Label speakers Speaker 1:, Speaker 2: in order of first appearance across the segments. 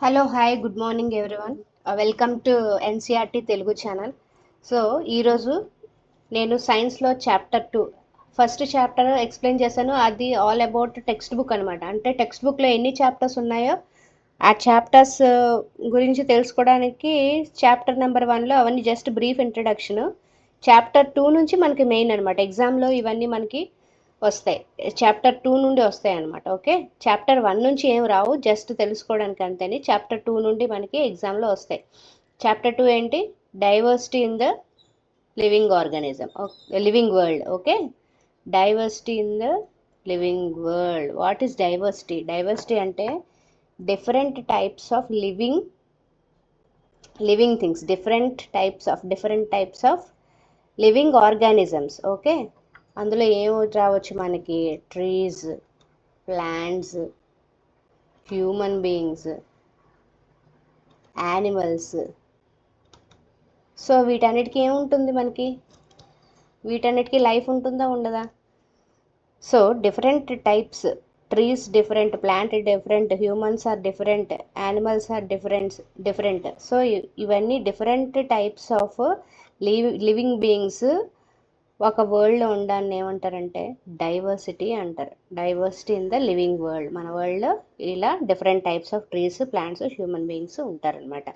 Speaker 1: Hello hi good morning everyone. Welcome to NCERT Telugu channel. So ఈరోజు నేను సైన్స్లో chapter 2 first chapter explain చేశాను. అది ఆల్ అబౌట్ టెక్స్ట్ బుక్ అనమాట. అంటే టెక్స్ట్ బుక్లో ఎన్ని చాప్టర్స్ ఉన్నాయో ఆ చాప్టర్స్ గురించి తెలుసుకోవడానికి చాప్టర్ నెంబర్ 1లో అవన్నీ జస్ట్ బ్రీఫ్ ఇంట్రడక్షన్. చాప్టర్ 2 నుంచి మనకి మెయిన్ అనమాట. ఎగ్జామ్లో ఇవన్నీ మనకి వస్తాయి. చాప్టర్ 2 నుండి వస్తాయి అనమాట. ఓకే, చాప్టర్ 1 నుంచి ఏం రావు, జస్ట్ తెలుసుకోవడానికి అంతేని. చాప్టర్ 2 నుండి మనకి ఎగ్జామ్లో వస్తాయి. చాప్టర్ 2 ఏంటి? Diversity in the living organism, living world. Okay, diversity in the living world. What is diversity? Diversity అంటే different types of living things, different types of living organisms. Okay, అందులో ఏమవుతు రావచ్చు మనకి? Trees, plants, human beings, animals. So వీటన్నిటికీ ఏముంటుంది మనకి? వీటన్నిటికీ life ఉంటుందా, ఉండదా? So different types, trees different, plant different, humans are different, animals are different. So ఇవన్నీ different types of living beings ఒక వరల్డ్లో ఉండాలని ఏమంటారంటే డైవర్సిటీ అంటారు. Diversity in the living world. మన వరల్డ్లో ఇలా different types of trees, plants, human beings ఉంటారనమాట.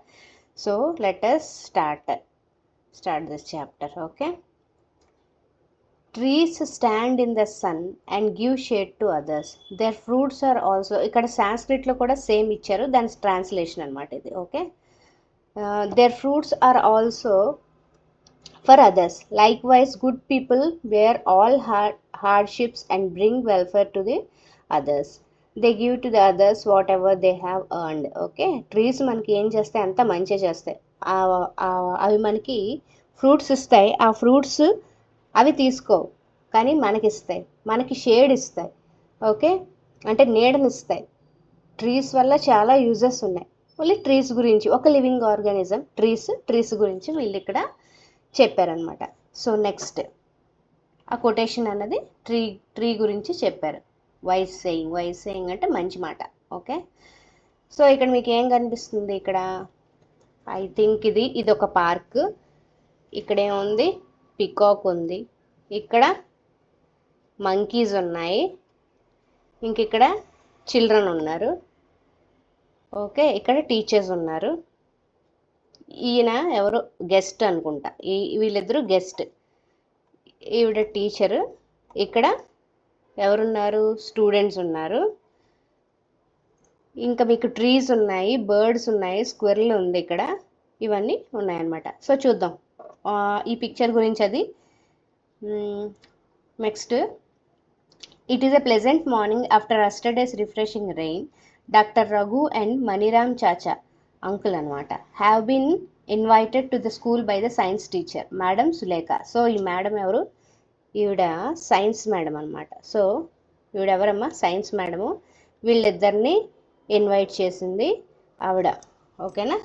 Speaker 1: So let us start this chapter. Okay, trees stand in the sun and give shade to others. Their fruits are also. ఇక్కడ సాంస్క్రిట్లో కూడా same ఇచ్చారు, దాని translation అనమాట ఇది. Okay, their fruits are also for others. Likewise, good people bear all hardships and bring welfare to the others. They give to the others whatever they have earned. Okay, trees మనకి ఏం చేస్తాయి? అంతా మంచి చేస్తాయి. అవి మనకి ఫ్రూట్స్ ఇస్తాయి. ఆ ఫ్రూట్స్ అవి తీసుకోవు, కానీ మనకి ఇస్తాయి, మనకి షేడ్ ఇస్తాయి. ఓకే, అంటే నీడనిస్తాయి. ట్రీస్ వల్ల చాలా యూజెస్ ఉన్నాయి. ఓన్లీ ట్రీస్ గురించి, ఒక లివింగ్ ఆర్గానిజం ట్రీస్ గురించి వీళ్ళు ఇక్కడ చెప్పారనమాట. సో నెక్స్ట్ ఆ కొటేషన్ అన్నది ట్రీ గురించి చెప్పారు. వైస్ సేయింగ్ అంటే మంచి మాట. ఓకే, సో ఇక్కడ మీకు ఏం కనిపిస్తుంది? ఇక్కడ ఐ థింక్ ఇది ఒక పార్క్. ఇక్కడ ఏముంది? పికాక్ ఉంది, ఇక్కడ మంకీస్ ఉన్నాయి, ఇంక ఇక్కడ చిల్డ్రన్ ఉన్నారు. ఓకే, ఇక్కడ టీచర్స్ ఉన్నారు. ఈయన ఎవరు? గెస్ట్ అనుకుంటా. వీళ్ళిద్దరూ గెస్ట్, ఈవిడ టీచరు. ఇక్కడ ఎవరున్నారు? స్టూడెంట్స్ ఉన్నారు. ఇంకా మీకు ట్రీస్ ఉన్నాయి, బర్డ్స్ ఉన్నాయి, స్క్విర్రెల్ ఉంది ఇక్కడ. ఇవన్నీ ఉన్నాయన్నమాట. సో చూద్దాం ఈ పిక్చర్ గురించి. అది next, it is a pleasant morning after yesterday's refreshing rain. Doctor Raghu and Maniram chacha, uncle అనమాట, have been invited to the school by the science teacher madam Sulekha. So ఈ మేడం ఎవరు? ఈవిడ సైన్స్ మేడం అనమాట. సో ఈవిడ ఎవరమ్మా? Science madam. వీళ్ళిద్దరిని invite చేసింది ఆవిడ. ఓకేనా?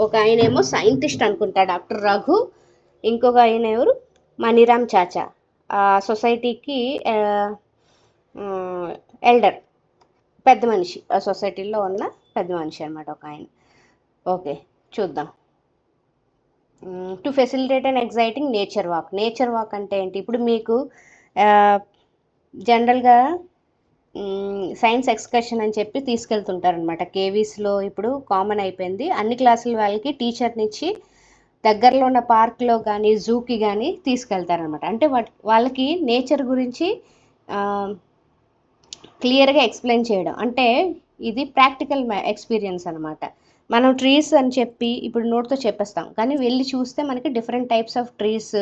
Speaker 1: ఒక ఆయన ఏమో సైంటిస్ట్ అనుకుంటా, డాక్టర్ రఘు. ఇంకొక ఆయన ఎవరు? మణిరామ్ చాచా, ఆ సొసైటీకి ఎల్డర్, పెద్ద మనిషి, ఆ సొసైటీలో ఉన్న పెద్ద మనిషి అనమాట ఒక ఆయన. ఓకే, చూద్దాం. To facilitate and exciting nature walk అంటే ఏంటి? ఇప్పుడు మీకు జనరల్గా సైన్స్ ఎక్స్కర్షన్ అని చెప్పి తీసుకెళ్తుంటారనమాట కేవీస్లో. ఇప్పుడు కామన్ అయిపోయింది, అన్ని క్లాసుల వాళ్ళకి టీచర్ని ఇచ్చి దగ్గరలో ఉన్న పార్క్లో కానీ జూకి కానీ తీసుకెళ్తారనమాట. అంటే వాళ్ళకి నేచర్ గురించి క్లియర్గా ఎక్స్ప్లెయిన్ చేయడం. అంటే ఇది ప్రాక్టికల్ ఎక్స్పీరియన్స్ అనమాట. మనం ట్రీస్ అని చెప్పి ఇప్పుడు నోట్తో చెప్పేస్తాం, కానీ వెళ్ళి చూస్తే మనకి different types of trees,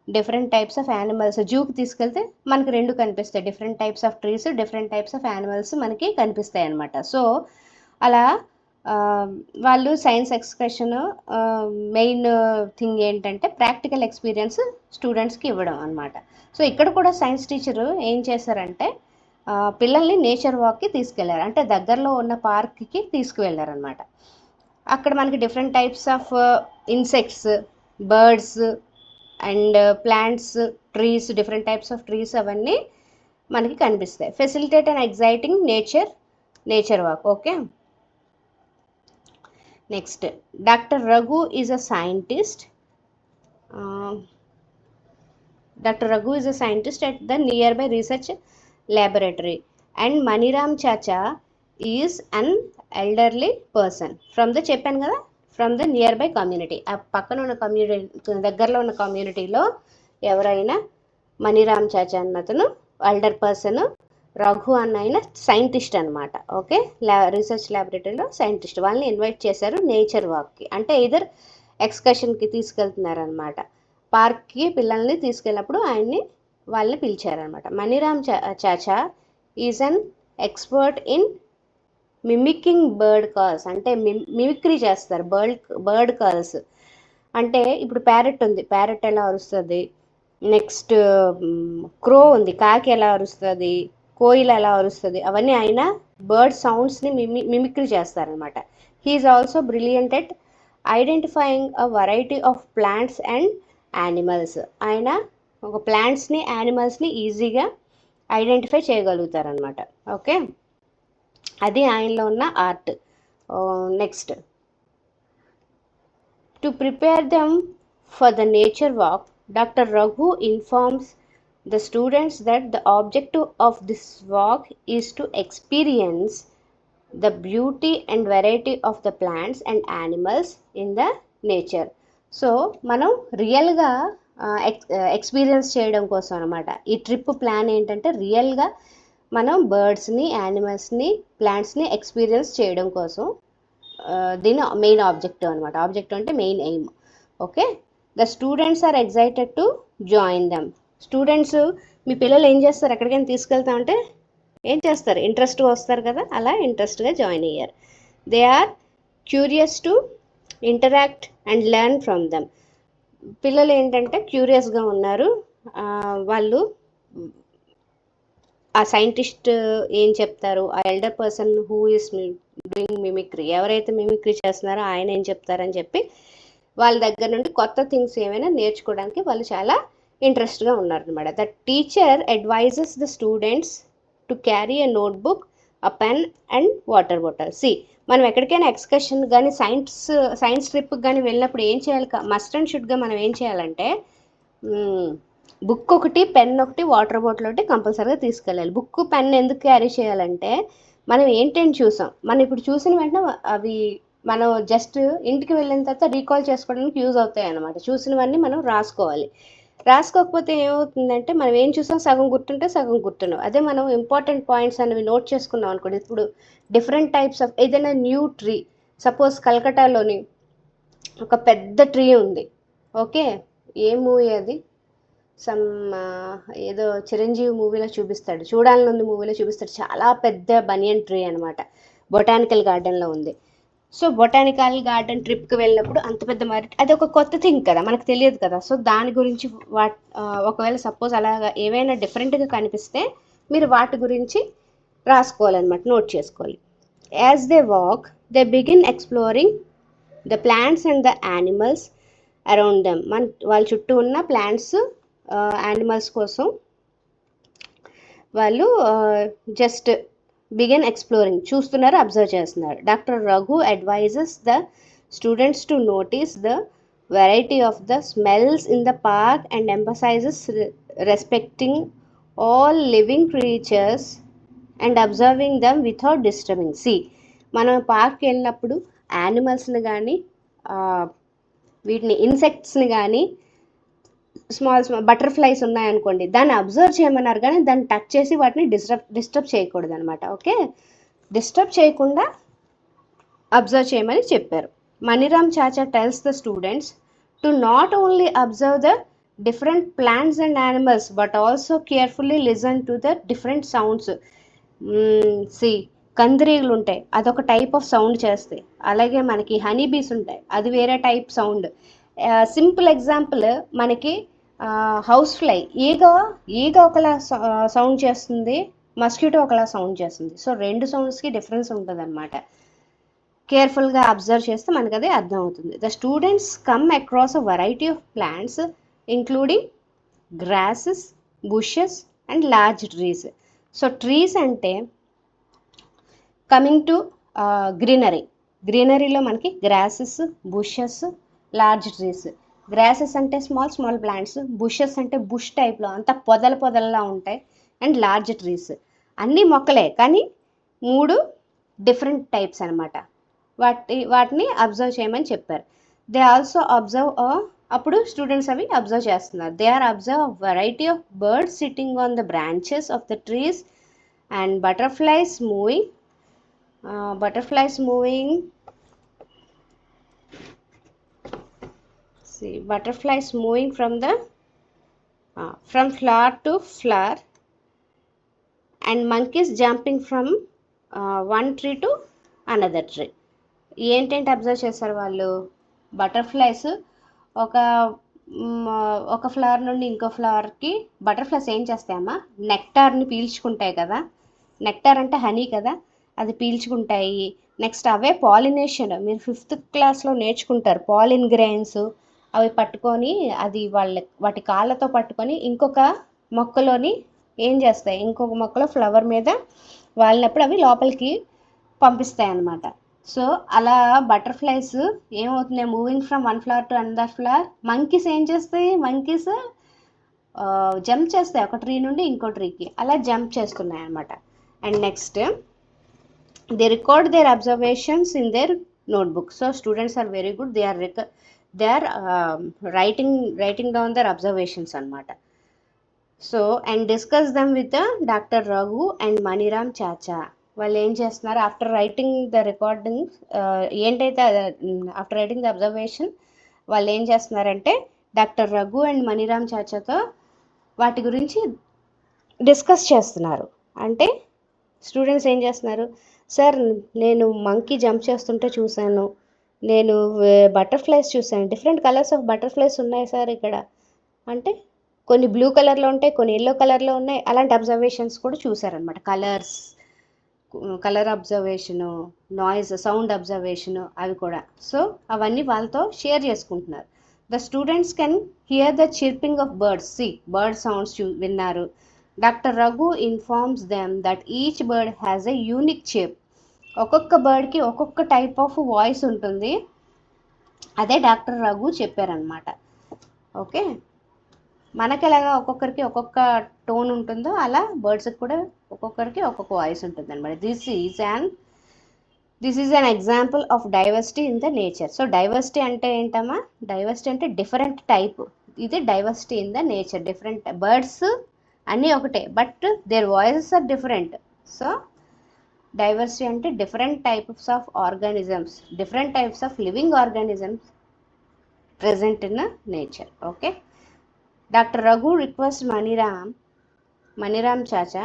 Speaker 1: different types of animals. జూకి తీసుకెళ్తే మనకి రెండు కనిపిస్తాయి, different types of trees, different types of animals మనకి కనిపిస్తాయి అనమాట. సో అలా వాళ్ళు సైన్స్ ఎక్స్కర్షన్ మెయిన్ థింగ్ ఏంటంటే ప్రాక్టికల్ ఎక్స్పీరియన్స్ స్టూడెంట్స్కి ఇవ్వడం అనమాట. సో ఇక్కడ కూడా సైన్స్ టీచరు ఏం చేశారంటే పిల్లల్ని నేచర్ వాక్కి తీసుకెళ్లారు. అంటే దగ్గరలో ఉన్న పార్క్కి తీసుకువెళ్ళారనమాట. అక్కడ మనకి different types of insects, birds and plants, trees, different types of trees అవన్నీ మనకి కనిపిస్తాయి. Facilitate and exciting nature walk. Okay, next doctor Raghu is a scientist. Dr. Raghu is a scientist at the nearby research laboratory, and Maniram Chacha is an elderly person from the చెప్పాను కదా from the nearby community. ఆ పక్కన ఉన్న community దగ్గరలో ఉన్న కమ్యూనిటీలో ఎవరైనా మణిరామ్ చాచా అన్నతను ఎల్డర్ పర్సన్, రఘు అన్న ఆయన సైంటిస్ట్ అనమాట. ఓకే, రీసెర్చ్ ల్యాబొరేటరీలో సైంటిస్ట్. వాళ్ళని ఇన్వైట్ చేశారు నేచర్ వాక్కి, అంటే ఇదర్ ఎక్స్కర్షన్కి తీసుకెళ్తున్నారనమాట. పార్క్కి పిల్లల్ని తీసుకెళ్ళినప్పుడు వాళ్ళని పిలిచారనమాట. Maniram chacha is an expert in mimicking bird calls, అంటే మిమిక్రీ చేస్తారు బర్డ్ కాల్స్. అంటే ఇప్పుడు ప్యారెట్ ఉంది, ప్యారెట్ ఎలా అరుస్తుంది, నెక్స్ట్ క్రో ఉంది, కాకి ఎలా అరుస్తుంది, కోయిల ఎలా అరుస్తుంది, అవన్నీ ఆయన బర్డ్ సౌండ్స్ని మిమిక్రీ చేస్తారనమాట. He's also brilliant at identifying a variety of plants and animals. ఆయన ఒక ప్లాంట్స్ని యానిమల్స్ని ఈజీగా ఐడెంటిఫై చేయగలుగుతారనమాట. ఓకే, అది ఆయనలో ఉన్న art. Next, to prepare them for the nature walk, doctor Raghu informs the students that the objective of this walk is to experience the beauty and variety of the plants and animals in the nature. So మనం రియల్గా experience చేయడం కోసం అనమాట ఈ trip plan. ఏంటంటే రియల్గా మనం బర్డ్స్ని, యానిమల్స్ని, ప్లాంట్స్ని experience చేయడం కోసం దీని మెయిన్ ఆబ్జెక్టివ్ అనమాట. ఆబ్జెక్టివ్ అంటే main aim. Okay, the students are excited to join them. Students, మీ పిల్లలు ఏం చేస్తారు, ఎక్కడికైనా తీసుకెళ్తామంటే ఏం చేస్తారు, ఇంట్రెస్ట్గా వస్తారు కదా, అలా ఇంట్రెస్ట్గా జాయిన్ అయ్యారు. They are curious to interact and learn from them. పిల్లలు ఏంటంటే క్యూరియస్గా ఉన్నారు. వాళ్ళు ఆ సైంటిస్ట్ ఏం చెప్తారు, ఆ elder person who is doing mimicry, ఎవరైతే మిమిక్రీ చేస్తున్నారో ఆయన ఏం చెప్తారని చెప్పి వాళ్ళ దగ్గర నుండి కొత్త థింగ్స్ ఏమైనా నేర్చుకోవడానికి వాళ్ళు చాలా ఇంట్రెస్ట్గా ఉన్నారనమాట. The teacher advises the students to carry a notebook, a pen and water bottle. See, మనం ఎక్కడికైనా ఎక్స్కర్షన్ కానీ సైన్స్ ట్రిప్కి కానీ వెళ్ళినప్పుడు ఏం చేయాలి, మస్ట్ అండ్ షుడ్గా మనం ఏం చేయాలంటే బుక్ ఒకటి, పెన్ ఒకటి, వాటర్ బాటిల్ ఒకటి కంపల్సరీగా తీసుకెళ్ళాలి. బుక్, పెన్ ఎందుకు క్యారీ చేయాలంటే మనం ఏంటంటే చూసాం, మనం ఇప్పుడు చూసిన వెంటనే అవి మనం జస్ట్ ఇంటికి వెళ్ళిన తర్వాత రీకాల్ చేసుకోవడానికి యూజ్ అవుతాయి అన్నమాట. చూసినవన్నీ మనం రాసుకోవాలి. రాసుకోకపోతే ఏమవుతుందంటే మనం ఏం చూసాం సగం గుర్తుంటే సగం గుర్తున్నాం. అదే మనం ఇంపార్టెంట్ పాయింట్స్ అనేవి నోట్ చేసుకున్నాం అనుకోండి. ఇప్పుడు డిఫరెంట్ టైప్స్ ఆఫ్ ఏదైనా న్యూ ట్రీ, సపోజ్ కలకటాలోని ఒక పెద్ద ట్రీ ఉంది. ఓకే, ఏ మూవీ అది, సమ్ ఏదో చిరంజీవి మూవీలో చూపిస్తాడు, చూడాలని ఉంది మూవీలో చూపిస్తాడు, చాలా పెద్ద బనియన్ ట్రీ అనమాట, బొటానికల్ గార్డెన్లో ఉంది. సో బొటానికల్ గార్డెన్ ట్రిప్కి వెళ్ళినప్పుడు అంత పెద్ద మరి అది ఒక కొత్త థింగ్ కదా, మనకు తెలియదు కదా. సో దాని గురించి ఒకవేళ సపోజ్ అలాగా ఏవైనా డిఫరెంట్గా కనిపిస్తే మీరు వాటి గురించి రాసుకోవాలన్నమాట, నోట్ చేసుకోవాలి. As they walk they begin exploring the plants and the animals around them. వాళ్ళ చుట్టూ ఉన్న ప్లాంట్స్, యానిమల్స్ కోసం వాళ్ళు జస్ట్ బిగిన్ ఎక్స్ప్లోరింగ్, చూస్తున్నారు, అబ్జర్వ్ చేస్తున్నారు. Doctor Raghu advises the students to notice the variety of the smells in the park and emphasises respecting all living creatures and observing them without disturbing. See, మనం పార్క్కి వెళ్ళినప్పుడు యానిమల్స్ని కానీ వీటిని ఇన్సెక్ట్స్ని కానీ స్మాల్ బటర్ఫ్లైస్ ఉన్నాయనుకోండి, దాన్ని అబ్జర్వ్ చేయమన్నారు కానీ దాన్ని టచ్ చేసి వాటిని డిస్టర్బ్ చేయకూడదు అనమాట. ఓకే, డిస్టర్బ్ చేయకుండా అబ్జర్వ్ చేయమని చెప్పారు. Maniram chacha tells the students to not only observe the different plants and animals but also carefully listen to the different sounds. See, కందిరీగలు ఉంటాయి, అదొక టైప్ ఆఫ్ సౌండ్ చేస్తాయి. అలాగే మనకి హనీ బీస్ ఉంటాయి, అది వేరే టైప్ సౌండ్. సింపుల్ ఎగ్జాంపుల్, మనకి హౌస్ ఫ్లై, ఈగ ఒకలా సౌండ్ చేస్తుంది, మస్కిటో ఒకలా సౌండ్ చేస్తుంది. సో రెండు సౌండ్స్కి డిఫరెన్స్ ఉంటుంది అనమాట. కేర్ఫుల్గా అబ్జర్వ్ చేస్తే మనకు అదే అర్థం అవుతుంది. The students come across a variety of plants including grasses, bushes and large trees. So trees అంటే కమింగ్ టు గ్రీనరీ, గ్రీనరీలో మనకి grasses, bushes, large trees. Grasses అంటే స్మాల్ స్మాల్ ప్లాంట్స్, బుషెస్ అంటే బుష్ టైప్లో అంతా పొదల పొదల్లా ఉంటాయి, అండ్ లార్జ్ ట్రీస్. అన్నీ మొక్కలే కానీ 3 డిఫరెంట్ టైప్స్ అనమాట. వాటిని అబ్జర్వ్ చేయమని చెప్పారు. దే ఆల్సో అబ్జర్వ్ అప్పుడు స్టూడెంట్స్ అవి అబ్జర్వ్ చేస్తున్నారు. They are observe variety of birds sitting on the branches of the trees and butterflies moving. Butterflies moving from flower to flower, and monkeys jumping from one tree to another tree. ఏంటంటే observe చేస్తారు వాళ్ళు? Butterflies ఒక flower నుండి ఇంకో ఫ్లవర్కి butterflies ఏం చేస్తాయమ్మా, నెక్టార్ని పీల్చుకుంటాయి కదా. Nectar అంటే honey కదా, అది పీల్చుకుంటాయి. నెక్స్ట్ అవే పాలినేషన్, మీరు 5th క్లాస్లో నేర్చుకుంటారు. పాలిన్ గ్రెయిన్స్ అవి పట్టుకొని అది వాటి కాళ్ళతో పట్టుకొని ఇంకొక మొక్కలోని ఏం చేస్తాయి, ఇంకొక మొక్కలో ఫ్లవర్ మీద వాలినప్పుడు అవి లోపలికి పంపిస్తాయి అన్నమాట. సో అలా బటర్ఫ్లైస్ ఏమవుతున్నాయి, moving from one flower to another flower. Monkeys ఏం చేస్తాయి, మంకీస్ జంప్ చేస్తాయి ఒక ట్రీ నుండి ఇంకో ట్రీకి, అలా జంప్ చేస్తున్నాయి అన్నమాట. And next they record their observations in their notebook. So students are very good, they are writing down their observations అనమాట. So and discuss them with doctor Raghu and Maniram chacha. వాళ్ళు ఏం చేస్తున్నారు, ఆఫ్టర్ రైటింగ్ ద రికార్డింగ్ ఏంటైతే after writing the observation వాళ్ళు ఏం చేస్తున్నారంటే doctor Raghu and Maniram చాచాతో వాటి గురించి డిస్కస్ చేస్తున్నారు. అంటే స్టూడెంట్స్ ఏం చేస్తున్నారు, సార్ నేను మంకీ జంప్ చేస్తుంటే చూశాను, నేను బటర్ఫ్లైస్ చూశాను, డిఫరెంట్ కలర్స్ ఆఫ్ బటర్ఫ్లైస్ ఉన్నాయి సార్ ఇక్కడ అంటే కొన్ని బ్లూ కలర్లో ఉంటాయి, కొన్ని ఎల్లో కలర్లో ఉన్నాయి. అలాంటి అబ్జర్వేషన్స్ కూడా చూసారనమాట. Colour observation, noise, sound observation అవి కూడా. సో అవన్నీ వాళ్ళతో షేర్ చేసుకుంటున్నారు. The students can hear the chirping of birds. Bird sounds విన్నారు. Doctor Raghu informs them that each bird has a unique chirp. ఒక్కొక్క బర్డ్కి ఒక్కొక్క టైప్ ఆఫ్ వాయిస్ ఉంటుంది. అదే డాక్టర్ రఘు చెప్పారనమాట. ఓకే, మనకి ఎలాగా ఒక్కొక్కరికి ఒక్కొక్క టోన్ ఉంటుందో అలా బర్డ్స్కి కూడా ఒక్కొక్కరికి ఒక్కొక్క వాయిస్ ఉంటుంది అనమాట. This is an example of diversity in the nature. So diversity అంటే ఏంటమ్మా, డైవర్సిటీ అంటే డిఫరెంట్ టైప్. ఇది diversity in the nature. Different birds అన్నీ ఒకటే, but their voices are different. So diversity అంటే different types of organisms, different types of living organisms present in the nature. Okay, Dr. Raghu requests Maniram Chacha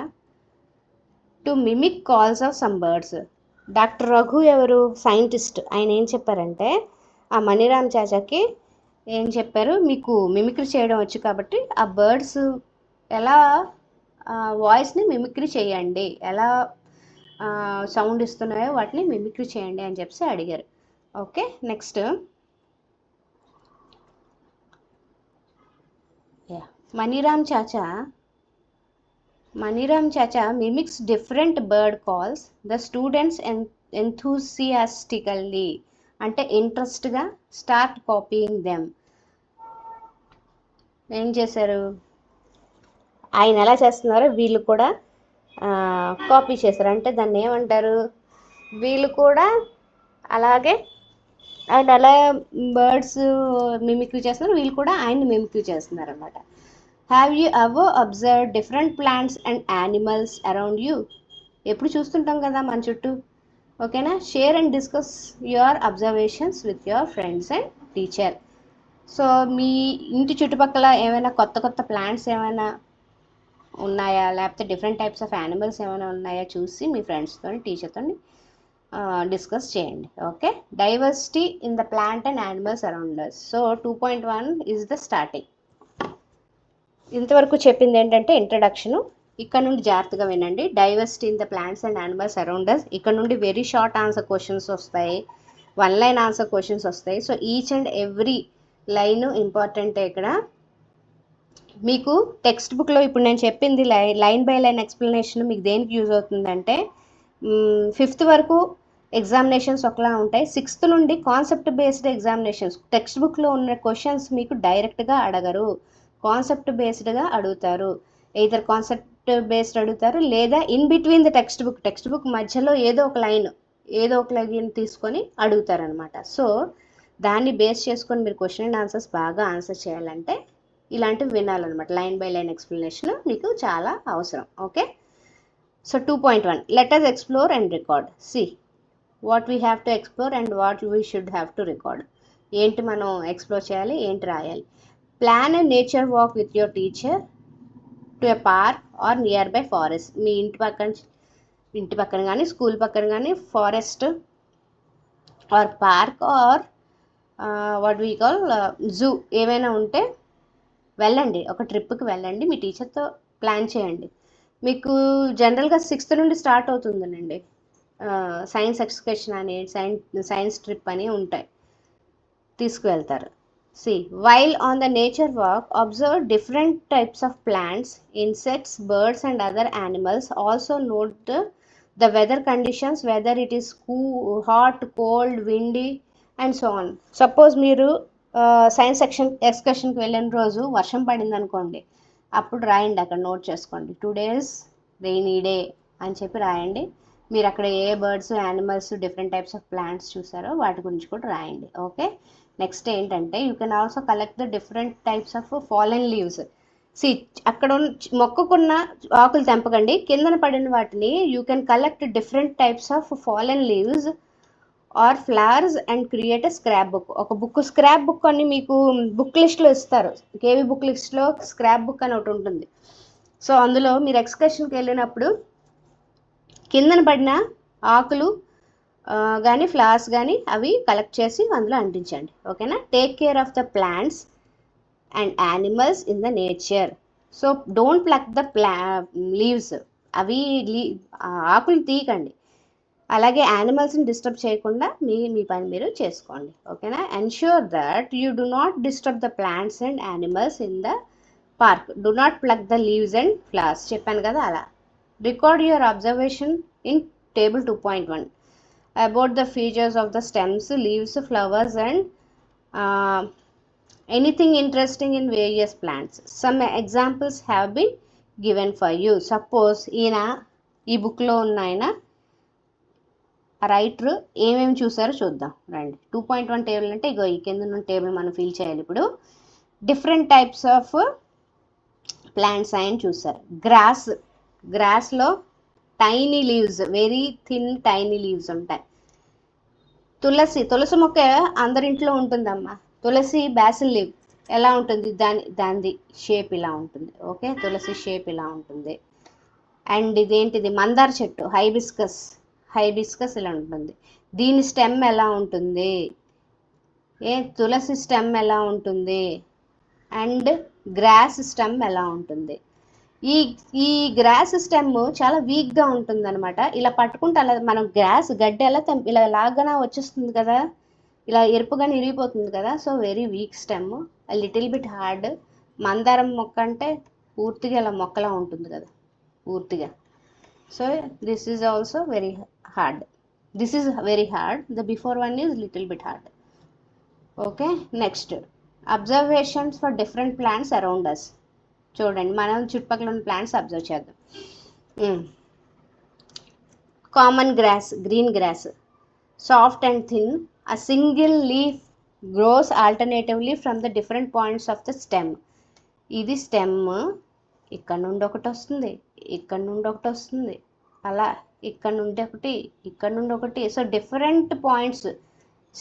Speaker 1: to mimic calls of some birds. Doctor Raghu ఎవరు, scientist. ఆయన ఏం చెప్పారంటే ఆ మణిరామ్ చాచాకి ఏం చెప్పారు, మీకు mimicry చేయడం వచ్చు కాబట్టి ఆ బర్డ్స్ ఎలా వాయిస్ని మిమిక్రీ చేయండి, ఎలా సౌండ్ ఇస్తున్నాయో వాటిని మిమిక్రీ చేయండి అని చెప్పి అడిగారు. Okay, next Maniram Chacha mimics different bird calls. The students enthusiastically అంటే ఇంట్రెస్ట్గా స్టార్ట్ కాపీయింగ్ దెమ్. ఏం చేశారు, ఆయన ఎలా చేస్తున్నారో వీళ్ళు కూడా కాపీ చేశారు. అంటే దాన్ని ఏమంటారు, వీళ్ళు కూడా అలాగే అండ్ అలా బర్డ్స్ మిమిక్రీ చేస్తున్నారు, వీళ్ళు కూడా ఆయన్ని మిమిక్రీ చేస్తున్నారు అనమాట. Have you ever observe different plants and animals around you? ఎప్పుడు చూస్తుంటాం కదా మన చుట్టూ. ఓకేనా, share and discuss your observations with your friends and teacher. So మీ ఇంటి చుట్టుపక్కల ఏమైనా కొత్త కొత్త ప్లాంట్స్ ఏమైనా ఉన్నాయా, లేకపోతే డిఫరెంట్ టైప్స్ ఆఫ్ యానిమల్స్ ఏమైనా ఉన్నాయా చూసి మీ ఫ్రెండ్స్తో టీచర్తో డిస్కస్ చేయండి. Okay, diversity in the plant and animals around us. So 2.1 is the starting. ఇంతవరకు చెప్పింది ఏంటంటే ఇంట్రడక్షను. ఇక్కడ నుండి జాగ్రత్తగా వినండి. Diversity in the plants and animals around us. ఇక్కడ నుండి వెరీ షార్ట్ ఆన్సర్ క్వశ్చన్స్ వస్తాయి, 1 లైన్ ఆన్సర్ క్వశ్చన్స్ వస్తాయి. So each and every line ఇంపార్టెంటే. ఇక్కడ మీకు టెక్స్ట్ బుక్లో ఇప్పుడు నేను చెప్పింది లైన్ బై లైన్ ఎక్స్ప్లెనేషన్ మీకు దేనికి యూజ్ అవుతుందంటే 5th వరకు ఎగ్జామినేషన్స్ ఒకలా ఉంటాయి. 6th నుండి కాన్సెప్ట్ బేస్డ్ ఎగ్జామినేషన్స్, టెక్స్ట్ బుక్లో ఉన్న క్వశ్చన్స్ మీకు డైరెక్ట్గా అడగరు, కాన్సెప్ట్ బేస్డ్గా అడుగుతారు. ఎయిదర్ కాన్సెప్ట్ బేస్డ్ అడుగుతారు, లేదా in between the text book మధ్యలో ఏదో ఒక లైన్ తీసుకొని అడుగుతారనమాట. సో దాన్ని బేస్ చేసుకొని మీరు క్వశ్చన్ అండ్ ఆన్సర్స్ బాగా ఆన్సర్ చేయాలంటే ఇలాంటివి వినాలన్నమాట. లైన్ బై లైన్ ఎక్స్ప్లెనేషన్ మీకు చాలా అవసరం. Okay, so 2.1 let us explore and record. See what we have to explore and what we should have to record. ఏంటి మనం ఎక్స్ప్లోర్ చేయాలి, ఏంటి రాయాలి. Plan a nature walk with your teacher to a park or nearby forest. మీ ఇంటి పక్కన కానీ school పక్కన కానీ forest or park or what we call zoo ఏవైనా ఉంటే వెళ్ళండి, ఒక ట్రిప్కి వెళ్ళండి, మీ టీచర్తో ప్లాన్ చేయండి. మీకు జనరల్గా 6th నుండి స్టార్ట్ అవుతుందండి. సైన్స్ ఎక్స్కర్షన్ అని, సైన్స్ ట్రిప్ అని ఉంటాయి, తీసుకువెళ్తారు. See, while on the nature walk, observe different types of plants, insects, birds and other animals. Also note the weather conditions, whether it is hot, cold, windy and so on. Suppose మీరు science ఎక్స్కర్షన్కి వెళ్ళిన రోజు వర్షం పడింది అనుకోండి, అప్పుడు రాయండి, అక్కడ note చేసుకోండి 2 days రెయినీ డే అని చెప్పి రాయండి. మీరు అక్కడ ఏ birds, animals, different types of plants చూసారో వాటి గురించి కూడా రాయండి. ఓకే, నెక్స్ట్ ఏంటంటే you can also collect the different types of fallen leaves. అక్కడ మొక్కకున్న ఆకులు తెంపకండి, కిందన పడిన వాటిని you can collect different types of fallen leaves or flowers and create a scrap book. ఒక స్క్రాప్ బుక్ అని మీకు బుక్ లిస్ట్లో ఇస్తారు, కేవీ బుక్ లిస్ట్లో స్క్రాప్ బుక్ అని ఒకటి ఉంటుంది. సో అందులో మీరు ఎక్స్కర్షన్కి వెళ్ళినప్పుడు కిందన పడిన ఆకులు కానీ ఫ్లవర్స్ కానీ అవి కలెక్ట్ చేసి అందులో అంటించండి. ఓకేనా. Take care of the plants and animals in the nature. So don't pluck the leaves, అవి ఆకులు తీయకండి. అలాగే యానిమల్స్ని డిస్టర్బ్ చేయకుండా మీ పని మీరు చేసుకోండి. ఓకేనా. Ensure that you do not disturb the plants and animals in the park. Do not pluck the leaves and flowers, చెప్పాను కదా అలా. Record your observation in table 2.1 about the features of the stems, leaves, flowers and anything interesting in various plants. Some examples have been given for you. Suppose ఈ బుక్లో ఉన్న ఆయన writer ఏమేమి చూసారో చూద్దాం రండి. 2.1 టేబుల్ అంటే ఇగో ఈ కింద ఉన్న టేబుల్ మనం ఫిల్ చేయాలి. ఇప్పుడు డిఫరెంట్ టైప్స్ ఆఫ్ ప్లాంట్స్ ఆయన చూసారు. గ్రాస్లో tiny leaves, very thin tiny leaves ఉంటాయి. తులసి మొక్క అందరింట్లో ఉంటుందమ్మా. తులసి బ్యాసిల్ లీవ్ ఎలా ఉంటుంది, దాని షేప్ ఇలా ఉంటుంది. ఓకే, తులసి షేప్ ఇలా ఉంటుంది. అండ్ ఇదేంటిది, మందార చెట్టు, హైబిస్కస్ ఇలా ఉంటుంది. దీని స్టెమ్ ఎలా ఉంటుంది, తులసి స్టెమ్ ఎలా ఉంటుంది, అండ్ గ్రాస్ స్టెమ్ ఎలా ఉంటుంది. ఈ గ్రాస్ స్టెమ్ చాలా వీక్గా ఉంటుంది అనమాట. ఇలా పట్టుకుంటే అలా మనం గడ్డి ఎలా ఇలా లాగానే వచ్చేస్తుంది కదా, ఇలా ఎరుపుగానే ఇరిగిపోతుంది కదా. So very weak stem, little bit hard. మందారం మొక్క అంటే పూర్తిగా ఇలా మొక్కలా ఉంటుంది కదా, పూర్తిగా. So this is also very hard. The before one is little bit hard. Okay, next observations for different plants around us. చూడండి, మనం చుట్టుపక్కల ఉన్న ప్లాంట్స్ అబ్జర్వ్ చేద్దాం. Common grass, green grass, soft and thin. A single leaf grows alternatively from the different points of the stem. ఇది stem, ఇక్కడ నుండి ఒకటి వస్తుంది, ఇక్కడ నుండి ఒకటి వస్తుంది, అలా ఇక్కడ నుండి ఒకటి, ఇక్కడ నుండి ఒకటి. సో డిఫరెంట్ పాయింట్స్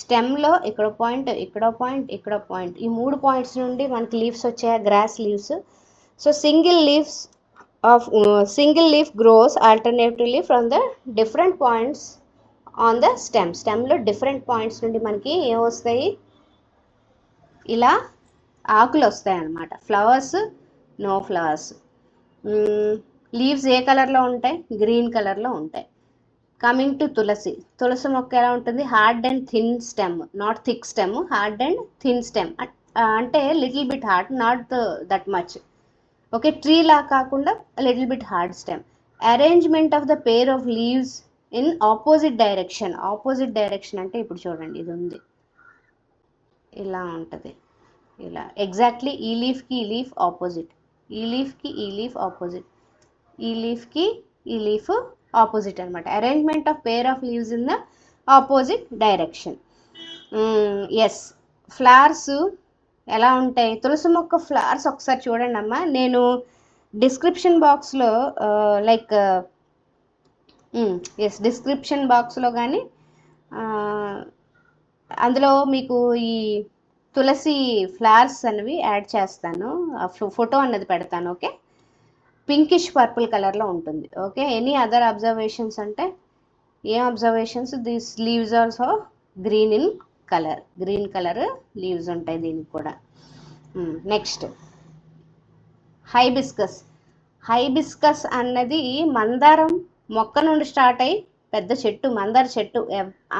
Speaker 1: స్టెమ్లో, ఇక్కడ పాయింట్, ఇక్కడ పాయింట్, ఇక్కడ పాయింట్, ఈ 3 పాయింట్స్ నుండి మనకి లీవ్స్ వచ్చాయి, grass leaves. So single leaf grows alternatively from the different points on the స్టెమ్లో డిఫరెంట్ పాయింట్స్ నుండి మనకి ఏమొస్తాయి, ఇలా ఆకులు వస్తాయి అన్నమాట. Flowers, no flowers. లీవ్స్ ఏ కలర్లో ఉంటాయి, గ్రీన్ కలర్లో ఉంటాయి. కమింగ్ టు తులసి మొక్క ఎలా ఉంటుంది, hard and thin stem, not thick stem, hard and thin stem. అంటే little bit hard, not that much. Okay, tree లా కాకుండా little bit hard stem. Arrangement of the pair of leaves in opposite direction. Opposite direction అంటే ఇప్పుడు చూడండి, ఇది ఉంది, ఇలా ఉంటుంది, ఇలా ఎగ్జాక్ట్లీ ఈ లీఫ్కి ఈ లీఫ్ ఆపోజిట్, ఈ లీఫ్కి ఈ లీఫ్ ఆపోజిట్, ఈ లీఫ్కి ఈ లీఫ్ ఆపోజిట్ అనమాట. Arrangement of pair of leaves in the opposite direction. Yes, flowers ఎలా ఉంటాయి, తులసి మొక్క ఫ్లవర్స్ ఒకసారి చూడండి అమ్మా. నేను డిస్క్రిప్షన్ బాక్స్లో లైక్ ఎస్ డిస్క్రిప్షన్ బాక్స్లో కానీ అందులో మీకు ఈ తులసి ఫ్లవర్స్ అనేవి యాడ్ చేస్తాను, ఫోటో అన్నది పెడతాను. ఓకే, పింకిష్ పర్పుల్ కలర్లో ఉంటుంది. ఓకే, ఎనీ అదర్ అబ్జర్వేషన్స్ అంటే ఏం observations, these leaves also green in colour, green colour leaves ఉంటాయి దీనికి కూడా. Next hibiscus. హైబిస్కస్ అన్నది మందారం మొక్క నుండి స్టార్ట్ అయ్యి పెద్ద చెట్టు, మందార చెట్టు,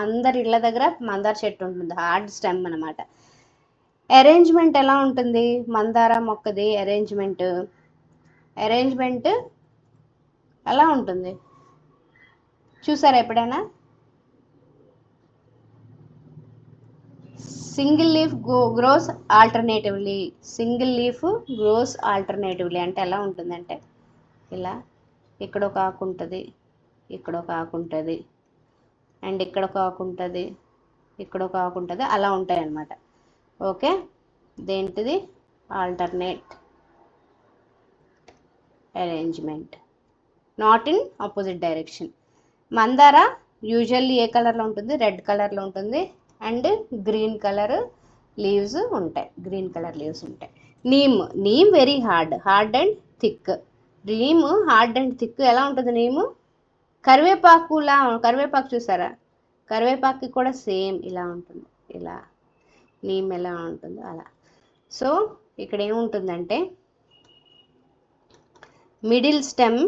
Speaker 1: అందరి ఇళ్ళ దగ్గర మందార చెట్టు ఉంటుంది, హార్డ్ స్టెమ్ అనమాట. అరేంజ్మెంట్ ఎలా ఉంటుంది మందార మొక్కది, అరేంజ్మెంట్ ఎలా ఉంటుంది చూసారా ఎప్పుడైనా? Single leaf gross alternatively, single leaf gross alternatively అంటే ఎలా ఉంటుందంటే ఇలా, ఇక్కడ ఒక ఆకు ఉంటుంది, ఇక్కడ ఒక ఆకు ఉంటుంది, అండ్ ఇక్కడ ఒక ఆకు ఉంటుంది, ఇక్కడ ఒక ఆకు ఉంటుంది, అలా ఉంటాయి అన్నమాట. ఓకే, దేంటిది alternate arrangement, not in opposite direction. మందార యూజువల్లీ ఏ కలర్లో ఉంటుంది, రెడ్ కలర్లో ఉంటుంది, అండ్ గ్రీన్ కలర్ లీవ్స్ ఉంటాయి, గ్రీన్ కలర్ లీవ్స్ ఉంటాయి. Neem very hard and thick. Neem hard and thick ఎలా ఉంటుంది నీమ్? కరివేపాకు చూసారా, కరివేపాకు కూడా సేమ్ ఇలా ఉంటుంది, ఇలా నీమ్ ఎలా ఉంటుందో అలా. సో ఇక్కడ ఏముంటుందంటే మిడిల్ స్టెమ్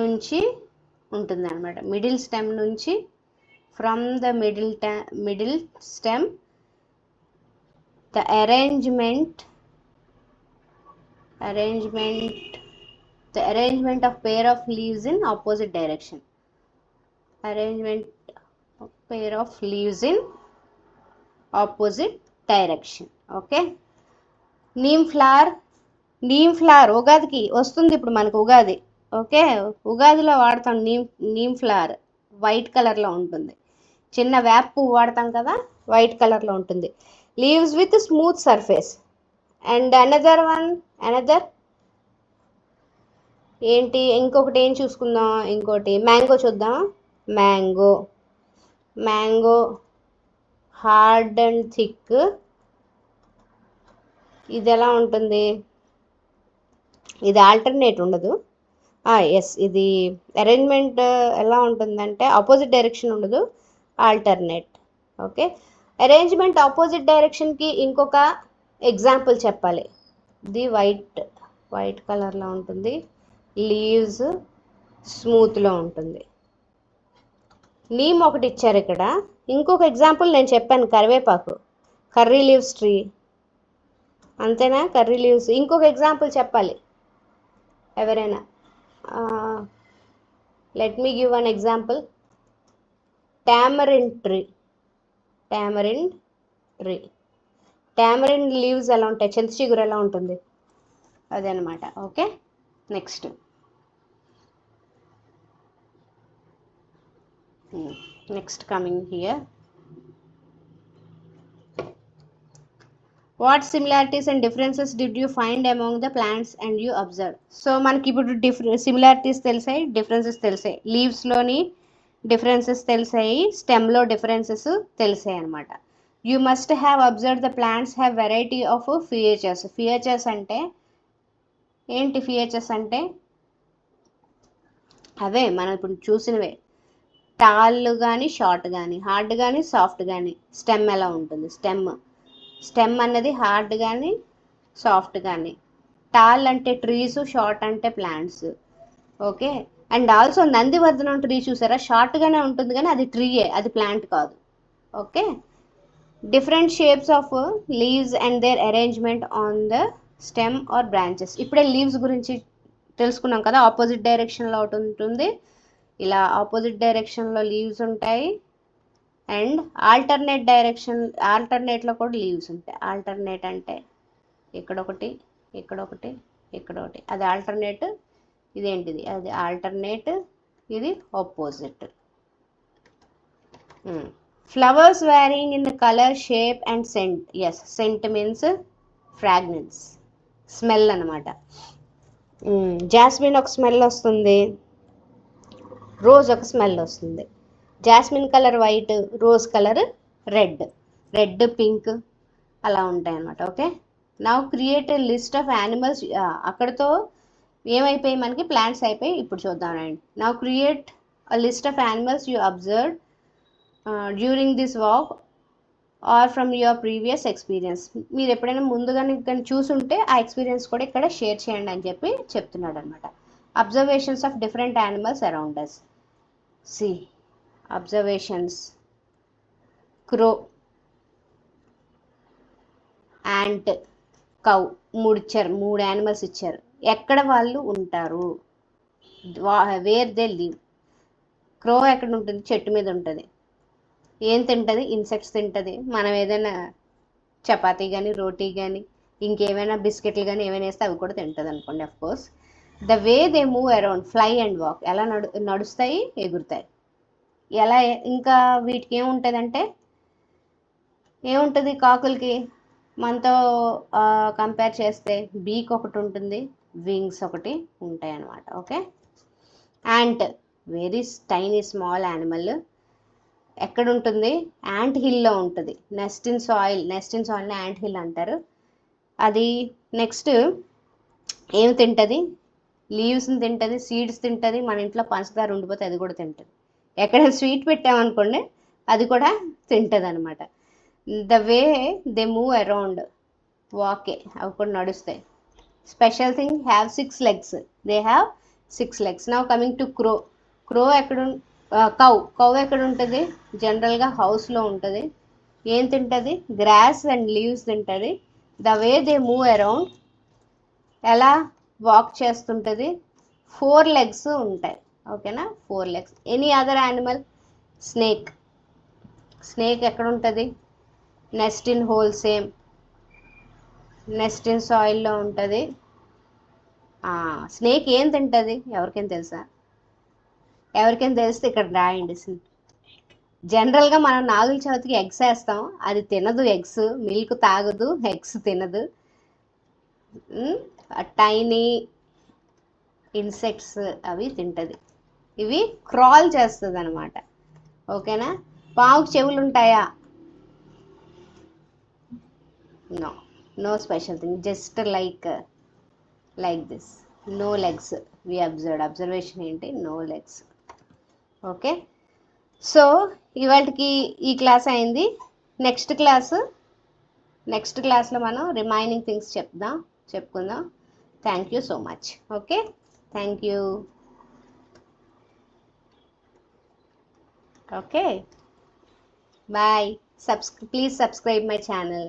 Speaker 1: నుంచి ఉంటుంది అనమాట, మిడిల్ స్టెమ్ నుంచి, from the middle stem the arrangement of pair of leaves in opposite direction. Arrangement of pair of leaves in opposite direction. Okay, neem flower ఉగాదికి వస్తుంది ఇప్పుడు మనకు ఉగాది. ఓకే, ఉగాదిలో వాడతాం నీమ్ ఫ్లవర్, వైట్ కలర్లో ఉంటుంది. చిన్న వేప పువ్వు వాడతాం కదా, వైట్ కలర్లో ఉంటుంది. Leaves with smooth surface. And another ఏంటి, ఇంకొకటి ఏం చూసుకుందాం, ఇంకోటి మ్యాంగో చూద్దాం. Mango hard and thick. ఇది ఎలా ఉంటుంది, ఇది ఆల్టర్నేట్ ఉండదు. ఎస్, ఇది అరేంజ్మెంట్ ఎలా ఉంటుందంటే ఆపోజిట్ డైరెక్షన్ ఉండదు, ఆల్టర్నేట్. ఓకే, అరేంజ్మెంట్ ఆపోజిట్ డైరెక్షన్కి ఇంకొక ఎగ్జాంపుల్ చెప్పాలి. ఇది వైట్ కలర్లో ఉంటుంది, లీవ్స్ స్మూత్లో ఉంటుంది. నీమ్ ఒకటి ఇచ్చారు ఇక్కడ. ఇంకొక ఎగ్జాంపుల్ నేను చెప్పాను, కరివేపాకు, కర్రీ లీవ్స్ ట్రీ, అంతేనా? Curry leaves. ఇంకొక ఎగ్జాంపుల్ చెప్పాలి ఎవరైనా. Let me give one example. Tamarind tree. Tamarind leaves ఎలా ఉంటాయి, చింత చిగురు ఎలా ఉంటుంది, అదనమాట. Okay, next coming here. What similarities and differences did you find among the plants and you observe? So మనకి ఇప్పుడు సిమిలారిటీస్ తెలిసాయి, డిఫరెన్సెస్ తెలిసాయి, లీవ్స్లోని డిఫరెన్సెస్ తెలిసాయి, స్టెమ్లో డిఫరెన్సెస్ తెలిసాయి అనమాట. You must have observe the plants have variety of features. Features అంటే ఏంటి? Features అంటే అవే మనం ఇప్పుడు చూసినవే, టాల్ కానీ షార్ట్ కానీ, హార్డ్ కానీ సాఫ్ట్ కానీ. స్టెమ్ ఎలా ఉంటుంది, స్టెమ్ అన్నది హార్డ్ కానీ సాఫ్ట్ కానీ. టాల్ అంటే ట్రీస్, షార్ట్ అంటే ప్లాంట్స్. ఓకే, అండ్ ఆల్సో నందివర్ధనం ట్రీ చూసారా, షార్ట్గానే ఉంటుంది కానీ అది ట్రీయే, అది ప్లాంట్ కాదు. Okay, different shapes of leaves and their arrangement on the stem or branches. ఇప్పుడే లీవ్స్ గురించి తెలుసుకున్నాం కదా, ఆపోజిట్ డైరెక్షన్లో ఒకటి ఉంటుంది, ఇలా ఆపోజిట్ డైరెక్షన్లో లీవ్స్ ఉంటాయి, అండ్ ఆల్టర్నేట్లో కూడా లీవ్స్ ఉంటాయి. ఆల్టర్నేట్ అంటే ఇక్కడొకటి, ఇక్కడొకటి, ఇక్కడొకటి, అది ఆల్టర్నేట్, ఇదేంటిది అది ఆల్టర్నేట్, ఇది opposite. Flowers varying in the color, shape and scent. Yes, scent means fragrance, smell అనమాట. జాస్మిన్ ఒక స్మెల్ వస్తుంది, రోజ్ ఒక స్మెల్ వస్తుంది. Jasmine colour white, rose colour red, red pink అలా ఉంటాయి అన్నమాట. Okay, now create a list of animals. అక్కడతో ఏమైపోయి మనకి ప్లాంట్స్ అయిపోయి. ఇప్పుడు చూద్దామండి. Now create a list of animals you observe during this walk are from your previous experience. మీరు ఎప్పుడైనా ముందుగానే కానీ చూసుంటే ఆ ఎక్స్పీరియన్స్ కూడా ఇక్కడ షేర్ చేయండి అని చెప్పి చెప్తున్నాడు అనమాట. Observations of different animals around us. See observations, crow, ant, cow, మూడు యానిమల్స్ ఇచ్చారు. ఎక్కడ వాళ్ళు ఉంటారు, వేర్ దే లివ్. క్రో ఎక్కడ ఉంటుంది, చెట్టు మీద ఉంటుంది. ఏం తింటుంది, ఇన్సెక్ట్స్ తింటుంది. మనం ఏదైనా చపాతీ కానీ రోటీ కానీ ఇంకేమైనా బిస్కెట్లు కానీ ఏమైనా వేస్తే అవి కూడా తింటుంది అనుకోండి. Of course the way they move around, fly and walk, ఎలా నడుస్తాయి, ఎగురుతాయి. ఎలా ఇంకా వీటికి ఏముంటుందంటే, ఏముంటుంది కాకులకి మనతో కంపేర్ చేస్తే బీక్ ఒకటి ఉంటుంది, వింగ్స్ ఒకటి ఉంటాయి అన్నమాట. Okay, ant very tiny small animal. ఎక్కడ ఉంటుంది, యాంట్ హిల్లో ఉంటుంది. నెస్ట్ ఇన్ సాయిల్ని యాంట్ హిల్ అంటారు. అది నెక్స్ట్ ఏమి తింటుంది, లీవ్స్ని తింటుంది, సీడ్స్ తింటుంది. మన ఇంట్లో పంచదార ఉండిపోతే అది కూడా తింటుంది. ఎక్కడైనా స్వీట్ పెట్టామనుకోండి అది కూడా తింటుంది అనమాట. The way they move around, వాకే, అవి కూడా నడుస్తాయి. Special thing, have 6 legs. They have 6 legs. Now coming to crow. Crow ఎక్కడ, కౌ ఎక్కడ ఉంటుంది, జనరల్గా హౌస్లో ఉంటుంది. ఏం తింటుంది, గ్రాస్ అండ్ లీవ్స్ తింటుంది. The way they move around, ఎలా వాక్ చేస్తుంటుంది, 4 legs ఉంటాయి. ఓకేనా, 4 legs. Any other animal, snake. Snake ఎక్కడ ఉంటుంది, nest in hole, same nest in సాయిల్లో ఉంటుంది. స్నేక్ ఏం తింటుంది, ఎవరికైనా తెలుసా? ఎవరికైనా తెలిస్తే ఇక్కడ రాయండి. జనరల్గా మనం నాగుల చవితికి ఎగ్స్ వేస్తాం, అది తినదు ఎగ్స్, మిల్క్ తాగదు, ఎగ్స్ తినదు. టైనీ ఇన్సెక్ట్స్ అవి తింటుంది. ఇవి క్రాల్ చేస్తుంది అనమాట. ఓకేనా, పావుకి చెవులు ఉంటాయా? No, no special thing, just like this, no legs. We observation ఏంటి, నో లెగ్స్. ఓకే, సో ఇవాళకి ఈ క్లాస్ అయింది. నెక్స్ట్ క్లాస్లో మనం రిమైనింగ్ థింగ్స్ చెప్పుకుందాం. Thank you so much. Okay, thank you. Okay, bye. Please subscribe my channel.